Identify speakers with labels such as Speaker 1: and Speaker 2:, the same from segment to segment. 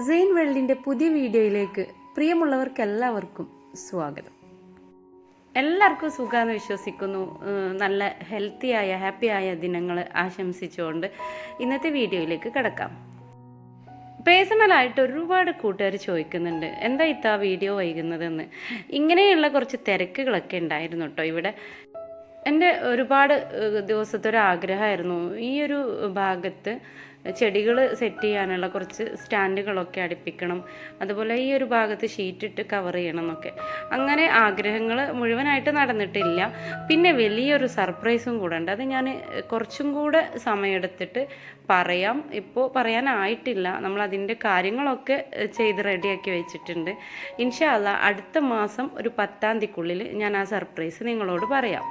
Speaker 1: സെയിൻ വേൾഡിൻ്റെ പുതിയ വീഡിയോയിലേക്ക് പ്രിയമുള്ളവർക്കെല്ലാവർക്കും സ്വാഗതം. എല്ലാവർക്കും സുഖമാണെന്ന് വിശ്വസിക്കുന്നു. നല്ല ഹെൽത്തിയായ ഹാപ്പിയായ ദിനങ്ങൾ ആശംസിച്ചുകൊണ്ട് ഇന്നത്തെ വീഡിയോയിലേക്ക് കിടക്കാം. പേഴ്സണലായിട്ട് ഒരുപാട് കൂട്ടുകാർ ചോദിക്കുന്നുണ്ട്, എന്താ ഇത്താ വീഡിയോ വൈകുന്നതെന്ന്. ഇങ്ങനെയുള്ള കുറച്ച് തിരക്കുകളൊക്കെ ഉണ്ടായിരുന്നു കേട്ടോ. ഇവിടെ എൻ്റെ ഒരുപാട് ദിവസത്തെ ഒരു ആഗ്രഹമായിരുന്നു ഈ ഒരു ഭാഗത്ത് ചെടികൾ സെറ്റ് ചെയ്യാനുള്ള കുറച്ച് സ്റ്റാൻഡുകളൊക്കെ അടുപ്പിക്കണം, അതുപോലെ ഈ ഒരു ഭാഗത്ത് ഷീറ്റിട്ട് കവർ ചെയ്യണം എന്നൊക്കെ. അങ്ങനെ ആഗ്രഹങ്ങൾ മുഴുവനായിട്ട് നടന്നിട്ടില്ല. പിന്നെ വലിയൊരു സർപ്രൈസും കൂടെ ഉണ്ട്. അത് ഞാൻ കുറച്ചും കൂടെ സമയമെടുത്തിട്ട് പറയാം. ഇപ്പോൾ പറയാനായിട്ടില്ല. നമ്മൾ അതിൻ്റെ കാര്യങ്ങളൊക്കെ ചെയ്ത് റെഡിയാക്കി വെച്ചിട്ടുണ്ട്. ഇൻഷാ അല്ലാ അടുത്ത മാസം ഒരു 10-ാം തീയതിക്കുള്ളിൽ ഞാൻ ആ സർപ്രൈസ് നിങ്ങളോട് പറയാം.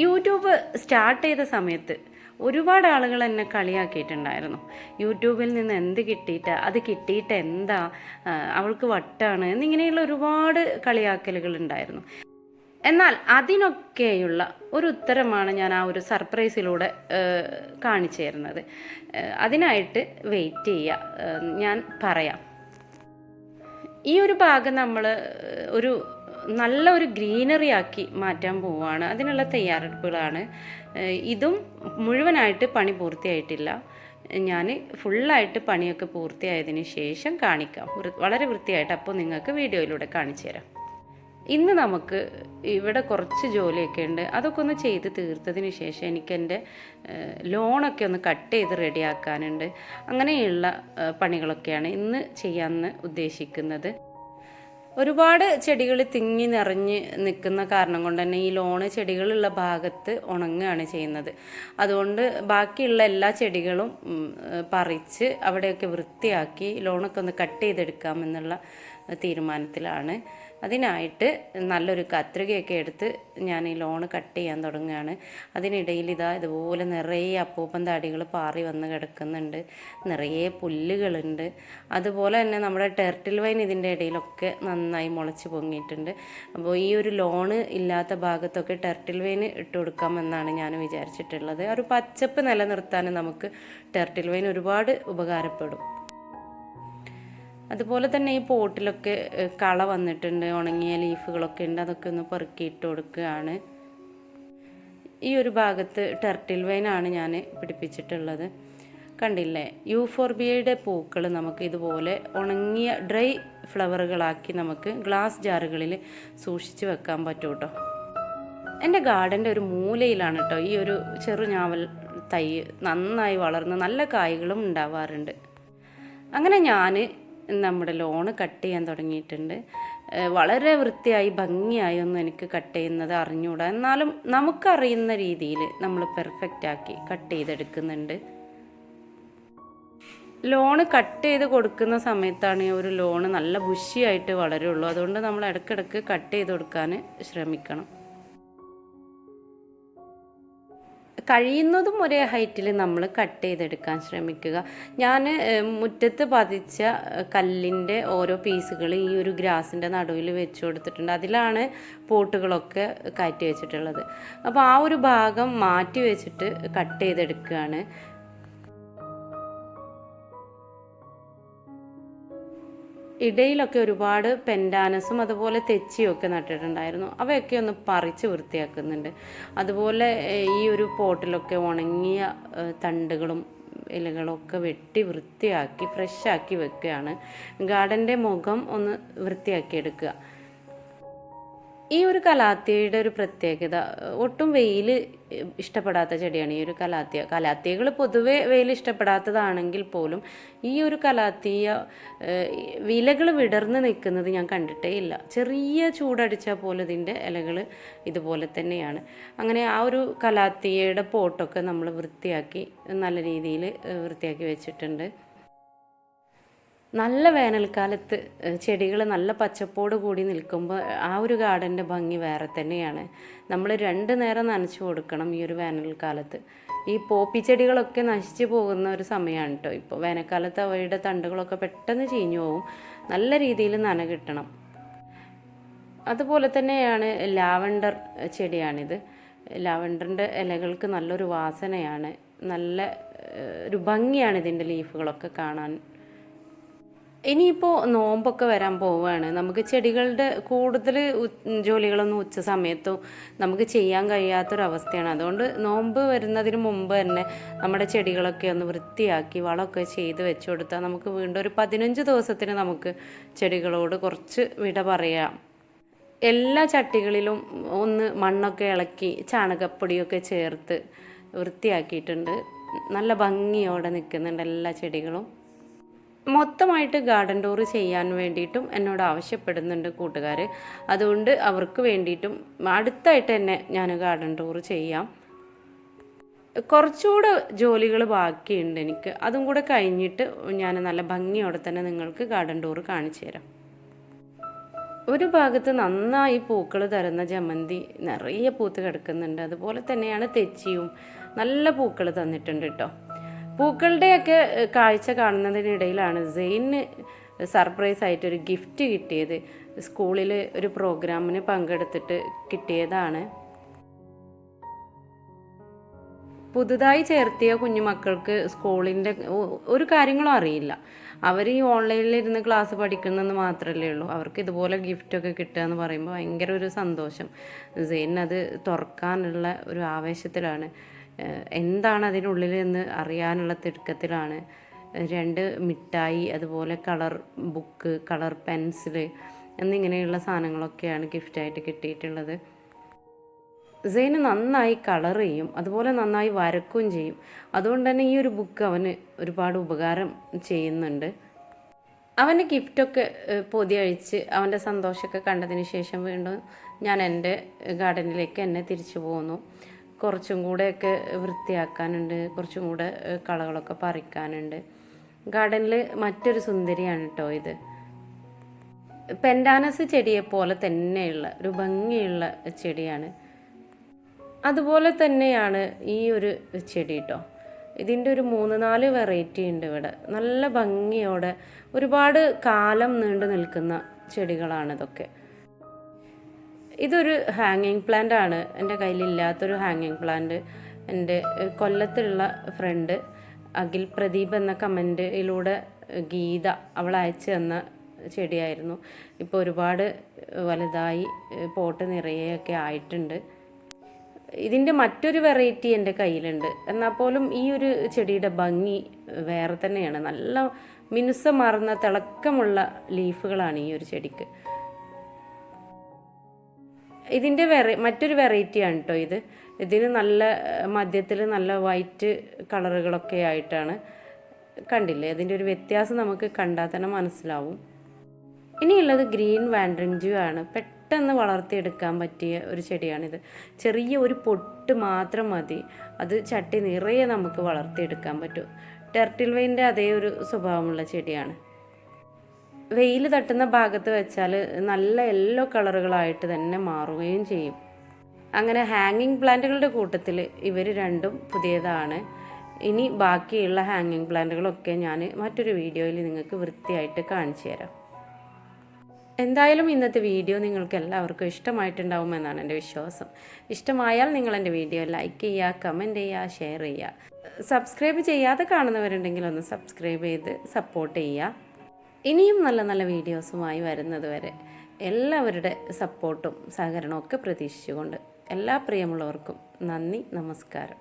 Speaker 1: യൂട്യൂബ് സ്റ്റാർട്ട് ചെയ്ത സമയത്ത് ഒരുപാട് ആളുകൾ എന്നെ കളിയാക്കിയിട്ടുണ്ടായിരുന്നു. യൂട്യൂബിൽ നിന്ന് എന്ത് കിട്ടിയിട്ട് അത് കിട്ടിയിട്ട് എന്താ, അവൾക്ക് വട്ടാണ് എന്നിങ്ങനെയുള്ള ഒരുപാട് കളിയാക്കലുകൾ ഉണ്ടായിരുന്നു. എന്നാൽ അതിനൊക്കെയുള്ള ഒരു ഉത്തരമാണ് ഞാൻ ആ ഒരു സർപ്രൈസിലൂടെ കാണിച്ചു തരുന്നത്. അതിനായിട്ട് വെയിറ്റ് ചെയ്യുക, ഞാൻ പറയാം. ഈ ഒരു ഭാഗം നമ്മൾ ഒരു നല്ല ഒരു ഗ്രീനറി ആക്കി മാറ്റാൻ പോവുകയാണ്. അതിനുള്ള തയ്യാറെടുപ്പുകളാണ്. ഇതും മുഴുവനായിട്ട് പണി പൂർത്തിയായിട്ടില്ല. ഞാൻ ഫുള്ളായിട്ട് പണിയൊക്കെ പൂർത്തിയായതിന് ശേഷം കാണിക്കാം, വളരെ വൃത്തിയായിട്ട്. അപ്പോൾ നിങ്ങൾക്ക് വീഡിയോയിലൂടെ കാണിച്ചു തരാം. ഇന്ന് നമുക്ക് ഇവിടെ കുറച്ച് ജോലിയൊക്കെ ഉണ്ട്. അതൊക്കെ ഒന്ന് ചെയ്ത് തീർത്തതിന് ശേഷം എനിക്കെൻ്റെ ലോണൊക്കെ ഒന്ന് കട്ട് ചെയ്ത് റെഡിയാക്കാനുണ്ട്. അങ്ങനെയുള്ള പണികളൊക്കെയാണ് ഇന്ന് ചെയ്യാമെന്ന് ഉദ്ദേശിക്കുന്നത്. ഒരുപാട് ചെടികൾ തിങ്ങി നിറഞ്ഞ് നിൽക്കുന്ന കാരണം കൊണ്ട് തന്നെ ഈ ലോണ് ചെടികളുള്ള ഭാഗത്ത് ഉണങ്ങുകയാണ് ചെയ്യുന്നത്. അതുകൊണ്ട് ബാക്കിയുള്ള എല്ലാ ചെടികളും പറിച്ച് അവിടെയൊക്കെ വൃത്തിയാക്കി ലോണൊക്കെ ഒന്ന് കട്ട് ചെയ്തെടുക്കാമെന്നുള്ള തീരുമാനത്തിലാണ്. അതിനായിട്ട് നല്ലൊരു കത്രികയൊക്കെ എടുത്ത് ഞാൻ ഈ ലോണ് കട്ട് ചെയ്യാൻ തുടങ്ങുകയാണ്. അതിനിടയിൽ ഇതുപോലെ നിറയെ അപ്പൂപ്പൻ താടികൾ പാറി വന്ന് കിടക്കുന്നുണ്ട്, നിറയെ പുല്ലുകളുണ്ട്. അതുപോലെ തന്നെ നമ്മുടെ ടെർട്ടിൽ വൈൻ ഇതിൻ്റെ ഇടയിലൊക്കെ നന്നായി മുളച്ച് പൊങ്ങിയിട്ടുണ്ട്. അപ്പോൾ ഈ ഒരു ലോണ് ഇല്ലാത്ത ഭാഗത്തൊക്കെ ടെർട്ടിൽ വൈൻ ഇട്ട് കൊടുക്കാമെന്നാണ് ഞാൻ വിചാരിച്ചിട്ടുള്ളത്. ഒരു പച്ചപ്പ് നിലനിർത്താൻ നമുക്ക് ടെർട്ടിൽ വൈൻ ഒരുപാട് ഉപകാരപ്പെടും. അതുപോലെ തന്നെ ഈ പോട്ടിലൊക്കെ കള വന്നിട്ടുണ്ട്, ഉണങ്ങിയ ലീഫുകളൊക്കെ ഉണ്ട്. അതൊക്കെ ഒന്ന് പെറുക്കിയിട്ട് കൊടുക്കുകയാണ്. ഈ ഒരു ഭാഗത്ത് ടെർട്ടിൽ വൈനാണ് ഞാൻ പിടിപ്പിച്ചിട്ടുള്ളത്. കണ്ടില്ലേ, യൂഫോർബിയയുടെ പൂക്കൾ നമുക്ക് ഇതുപോലെ ഉണങ്ങിയ ഡ്രൈ ഫ്ലവറുകളാക്കി നമുക്ക് ഗ്ലാസ് ജാറുകളിൽ സൂക്ഷിച്ച് വെക്കാൻ പറ്റും കേട്ടോ. എൻ്റെ ഗാർഡൻ്റെ ഒരു മൂലയിലാണ് കേട്ടോ ഈ ഒരു ചെറു ഞാവൽ തൈ നന്നായി വളർന്ന് നല്ല കായ്കളും ഉണ്ടാവാറുണ്ട്. അങ്ങനെ ഞാൻ നമ്മുടെ ലോണ് കട്ട് ചെയ്യാൻ തുടങ്ങിയിട്ടുണ്ട്. വളരെ വൃത്തിയായി ഭംഗിയായി ഒന്നും എനിക്ക് കട്ട് ചെയ്യുന്നത് അറിഞ്ഞുകൂടാ. എന്നാലും നമുക്കറിയുന്ന രീതിയിൽ നമ്മൾ പെർഫെക്റ്റ് ആക്കി കട്ട് ചെയ്തെടുക്കുന്നുണ്ട്. ലോണ് കട്ട് ചെയ്ത് കൊടുക്കുന്ന സമയത്താണ് ഒരു ലോണ് നല്ല ബുഷിയായിട്ട് വളരുള്ളൂ. അതുകൊണ്ട് നമ്മൾ ഇടയ്ക്കിടയ്ക്ക് കട്ട് ചെയ്ത് കൊടുക്കാൻ ശ്രമിക്കണം. കഴിയുന്നതും ഒരേ ഹൈറ്റിൽ നമ്മൾ കട്ട് ചെയ്തെടുക്കാൻ ശ്രമിക്കുക. ഞാൻ മുറ്റത്ത് പതിച്ച കല്ലിൻ്റെ ഓരോ പീസുകൾ ഈ ഒരു ഗ്രാസിൻ്റെ നടുവിൽ വെച്ച് കൊടുത്തിട്ടുണ്ട്. അതിലാണ് പോട്ടുകളൊക്കെ കയറ്റി വെച്ചിട്ടുള്ളത്. അപ്പോൾ ആ ഒരു ഭാഗം മാറ്റി വെച്ചിട്ട് കട്ട് ചെയ്തെടുക്കുകയാണ്. ഇടയിലൊക്കെ ഒരുപാട് പെൻഡാനസും അതുപോലെ തെച്ചിയും ഒക്കെ നട്ടിട്ടുണ്ടായിരുന്നു. അവയൊക്കെ ഒന്ന് പറിച്ച് വൃത്തിയാക്കുന്നുണ്ട്. അതുപോലെ ഈ ഒരു പോട്ടിലൊക്കെ ഉണങ്ങിയ തണ്ടുകളും ഇലകളൊക്കെ വെട്ടി വൃത്തിയാക്കി ഫ്രഷാക്കി വെക്കുകയാണ്. ഗാർഡൻ്റെ മുഖം ഒന്ന് വൃത്തിയാക്കി എടുക്കുക. ഈ ഒരു കലാത്തിയയുടെ ഒരു പ്രത്യേകത, ഒട്ടും വെയിൽ ഇഷ്ടപ്പെടാത്ത ചെടിയാണ് ഈ ഒരു കലാത്തിയ. കലാത്തിയകൾ പൊതുവെ വെയിൽ ഇഷ്ടപ്പെടാത്തതാണെങ്കിൽ പോലും ഈ ഒരു കലാത്തിയ ഇലകൾ വിടർന്ന് നിൽക്കുന്നത് ഞാൻ കണ്ടിട്ടേ ഇല്ല. ചെറിയ ചൂടടിച്ചാൽ പോലും ഇതിൻ്റെ ഇലകൾ ഇതുപോലെ തന്നെയാണ്. അങ്ങനെ ആ ഒരു കലാത്തിയയുടെ പോട്ടൊക്കെ നമ്മൾ വൃത്തിയാക്കി നല്ല രീതിയിൽ വൃത്തിയാക്കി വെച്ചിട്ടുണ്ട്. നല്ല വേനൽക്കാലത്ത് ചെടികൾ നല്ല പച്ചപ്പോട് കൂടി നിൽക്കുമ്പോൾ ആ ഒരു ഗാർഡൻ്റെ ഭംഗി വേറെ തന്നെയാണ്. നമ്മൾ 2 നേരം നനച്ചു കൊടുക്കണം ഈ ഒരു വേനൽക്കാലത്ത്. ഈ പോപ്പി ചെടികളൊക്കെ നശിച്ചു പോകുന്ന ഒരു സമയമാണ് കേട്ടോ ഇപ്പോൾ. വേനൽക്കാലത്ത് അവയുടെ തണ്ടുകളൊക്കെ പെട്ടെന്ന് ചീഞ്ഞു പോകും. നല്ല രീതിയിൽ നന കിട്ടണം. അതുപോലെ തന്നെയാണ് ലാവണ്ടർ ചെടിയാണിത്. ലാവണ്ടറിൻ്റെ ഇലകൾക്ക് നല്ലൊരു വാസനയാണ്, നല്ല ഒരു ഭംഗിയാണ് ഇതിൻ്റെ ലീഫുകളൊക്കെ കാണാൻ. ഇനിയിപ്പോൾ നോമ്പൊക്കെ വരാൻ പോവുകയാണ്. നമുക്ക് ചെടികളുടെ കൂടുതൽ ജോലികളൊന്നും ഉച്ച സമയത്തോ നമുക്ക് ചെയ്യാൻ കഴിയാത്തൊരവസ്ഥയാണ്. അതുകൊണ്ട് നോമ്പ് വരുന്നതിന് മുമ്പ് തന്നെ നമ്മുടെ ചെടികളൊക്കെ ഒന്ന് വൃത്തിയാക്കി വളമൊക്കെ ചെയ്ത് വെച്ച് കൊടുത്താൽ നമുക്ക് വീണ്ടും ഒരു 15 ദിവസത്തിന് നമുക്ക് ചെടികളോട് കുറച്ച് വിട പറയാം. എല്ലാ ചട്ടികളിലും ഒന്ന് മണ്ണൊക്കെ ഇളക്കി ചാണകപ്പൊടിയൊക്കെ ചേർത്ത് വൃത്തിയാക്കിയിട്ടുണ്ട്. നല്ല ഭംഗിയോടെ നിൽക്കുന്നുണ്ട് എല്ലാ ചെടികളും. മൊത്തമായിട്ട് ഗാർഡൻ ടൂർ ചെയ്യാൻ വേണ്ടിയിട്ടും എന്നോട് ആവശ്യപ്പെടുന്നുണ്ട് കൂട്ടുകാർ. അതുകൊണ്ട് അവർക്ക് വേണ്ടിയിട്ടും അടുത്തായിട്ട് തന്നെ ഞാൻ ഗാർഡൻ ടൂർ ചെയ്യാം. കുറച്ചുകൂടെ ജോലികൾ ബാക്കിയുണ്ട് എനിക്ക്. അതും കൂടെ കഴിഞ്ഞിട്ട് ഞാൻ നല്ല ഭംഗിയോടെ തന്നെ നിങ്ങൾക്ക് ഗാർഡൻ ടൂർ കാണിച്ചു തരാം. ഒരു ഭാഗത്ത് നന്നായി പൂക്കൾ തരുന്ന ജമന്തി നിറയെ പൂത്ത് കിടക്കുന്നുണ്ട്. അതുപോലെ തന്നെയാണ് തെച്ചിയും നല്ല പൂക്കൾ തന്നിട്ടുണ്ട് കേട്ടോ. പൂക്കളുടെയൊക്കെ കാഴ്ച കാണുന്നതിനിടയിലാണ് സെയിന് സർപ്രൈസ് ആയിട്ടൊരു ഗിഫ്റ്റ് കിട്ടിയത്. സ്കൂളിൽ ഒരു പ്രോഗ്രാമിന് പങ്കെടുത്തിട്ട് കിട്ടിയതാണ്. പുതുതായി ചേർത്തിയ കുഞ്ഞുമക്കൾക്ക് സ്കൂളിൻ്റെ ഒരു കാര്യങ്ങളും അറിയില്ല. അവർ ഈ ഓൺലൈനിലിരുന്ന് ക്ലാസ് പഠിക്കുന്നതെന്ന് മാത്രമല്ലേ ഉള്ളൂ. അവർക്ക് ഇതുപോലെ ഗിഫ്റ്റൊക്കെ കിട്ടുക എന്ന് പറയുമ്പോൾ ഭയങ്കര ഒരു സന്തോഷം. സെയിൻ അത് തുറക്കാനുള്ള ഒരു ആവേശത്തിലാണ്. എന്താണ് അതിനുള്ളിൽ എന്ന് അറിയാനുള്ള തിടുക്കത്തിലാണ്. 2 മിഠായി, അതുപോലെ കളർ ബുക്ക്, കളർ പെൻസിൽ എന്നിങ്ങനെയുള്ള സാധനങ്ങളൊക്കെയാണ് ഗിഫ്റ്റായിട്ട് കിട്ടിയിട്ടുള്ളത്. സെയിന് നന്നായി കളർ ചെയ്യും, അതുപോലെ നന്നായി വരക്കുകയും ചെയ്യും. അതുകൊണ്ട് തന്നെ ഈ ഒരു ബുക്ക് അവന് ഒരുപാട് ഉപകാരം ചെയ്യുന്നുണ്ട്. അവൻ്റെ ഗിഫ്റ്റൊക്കെ പൊതി അഴിച്ച് അവൻ്റെ സന്തോഷമൊക്കെ കണ്ടതിന് ശേഷം വീണ്ടും ഞാൻ എൻ്റെ ഗാർഡനിലേക്ക് എന്നെ തിരിച്ചു പോന്നു. കുറച്ചും കൂടെയൊക്കെ വൃത്തിയാക്കാനുണ്ട്, കുറച്ചും കൂടെ കളകളൊക്കെ പറിക്കാനുണ്ട്. ഗാർഡനിൽ മറ്റൊരു സുന്ദരിയാണ് കേട്ടോ ഇത്. പെൻഡാനസ് ചെടിയെപ്പോലെ തന്നെയുള്ള ഒരു ഭംഗിയുള്ള ചെടിയാണ്. അതുപോലെ തന്നെയാണ് ഈ ഒരു ചെടി കേട്ടോ. ഇതിൻ്റെ ഒരു 3-4 വെറൈറ്റി ഉണ്ട് ഇവിടെ. നല്ല ഭംഗിയോടെ ഒരുപാട് കാലം നീണ്ടു നിൽക്കുന്ന ചെടികളാണിതൊക്കെ. ഇതൊരു ഹാങ്ങിങ് പ്ലാന്റ് ആണ്. എൻ്റെ കയ്യിലില്ലാത്തൊരു ഹാങ്ങിങ് പ്ലാന്റ് എൻ്റെ കൊല്ലത്തുള്ള ഫ്രണ്ട് അഖിൽ പ്രദീപ് എന്ന കമൻറ്റിലൂടെ ഗീത അവൾ അയച്ചു തന്ന ചെടിയായിരുന്നു. ഇപ്പോൾ ഒരുപാട് വലുതായി പോട്ട് നിറയെയൊക്കെ ആയിട്ടുണ്ട്. ഇതിൻ്റെ മറ്റൊരു വെറൈറ്റി എൻ്റെ കയ്യിലുണ്ട്. എന്നാൽ പോലും ഈ ഒരു ചെടിയുടെ ഭംഗി വേറെ തന്നെയാണ്. നല്ല മിനുസമാർന്ന തിളക്കമുള്ള ലീഫുകളാണ് ഈ ഒരു ചെടിക്ക്. ഇതിൻ്റെ മറ്റൊരു വെറൈറ്റിയാണ് കേട്ടോ ഇത്. ഇതിന് നല്ല മധ്യത്തിൽ നല്ല വൈറ്റ് കളറുകളൊക്കെ ആയിട്ടാണ്. കണ്ടില്ലേ, അതിൻ്റെ ഒരു വ്യത്യാസം നമുക്ക് കണ്ടാൽ തന്നെ മനസ്സിലാവും. ഇനിയുള്ളത് ഗ്രീൻ വാൻഡറിങ് ജൂ ആണ്. പെട്ടെന്ന് വളർത്തിയെടുക്കാൻ പറ്റിയ ഒരു ചെടിയാണിത്. ചെറിയ ഒരു പൊട്ട് മാത്രം മതി, അത് ചട്ടി നിറയെ നമുക്ക് വളർത്തിയെടുക്കാൻ പറ്റും. ടെർട്ടിൽ വൈൻ്റെ അതേ ഒരു സ്വഭാവമുള്ള ചെടിയാണ്. വെയിൽ തട്ടുന്ന ഭാഗത്ത് വെച്ചാൽ നല്ല യെല്ലോ കളറുകളായിട്ട് തന്നെ മാറുകയും ചെയ്യും. അങ്ങനെ ഹാങ്ങിങ് പ്ലാന്റുകളുടെ കൂട്ടത്തിൽ ഇവർ രണ്ടും പുതിയതാണ്. ഇനി ബാക്കിയുള്ള ഹാങ്ങിങ് പ്ലാന്റുകളൊക്കെ ഞാൻ മറ്റൊരു വീഡിയോയിൽ നിങ്ങൾക്ക് വൃത്തിയായിട്ട് കാണിച്ചു തരാം. എന്തായാലും ഇന്നത്തെ വീഡിയോ നിങ്ങൾക്ക് എല്ലാവർക്കും ഇഷ്ടമായിട്ടുണ്ടാവുമെന്നാണ് എൻ്റെ വിശ്വാസം. ഇഷ്ടമായാൽ നിങ്ങൾ എൻ്റെ വീഡിയോ ലൈക്ക് ചെയ്യുക, കമൻറ്റ് ചെയ്യുക, ഷെയർ ചെയ്യുക. സബ്സ്ക്രൈബ് ചെയ്യാതെ കാണുന്നവരുണ്ടെങ്കിൽ ഒന്ന് സബ്സ്ക്രൈബ് ചെയ്ത് സപ്പോർട്ട് ചെയ്യുക. ഇനിയും നല്ല നല്ല വീഡിയോസുമായി വരുന്നത് വരെ എല്ലാവരുടെ സപ്പോർട്ടും സഹകരണവും ഒക്കെ പ്രതീക്ഷിച്ചുകൊണ്ട് എല്ലാ പ്രിയമുള്ളവർക്കും നന്ദി, നമസ്കാരം.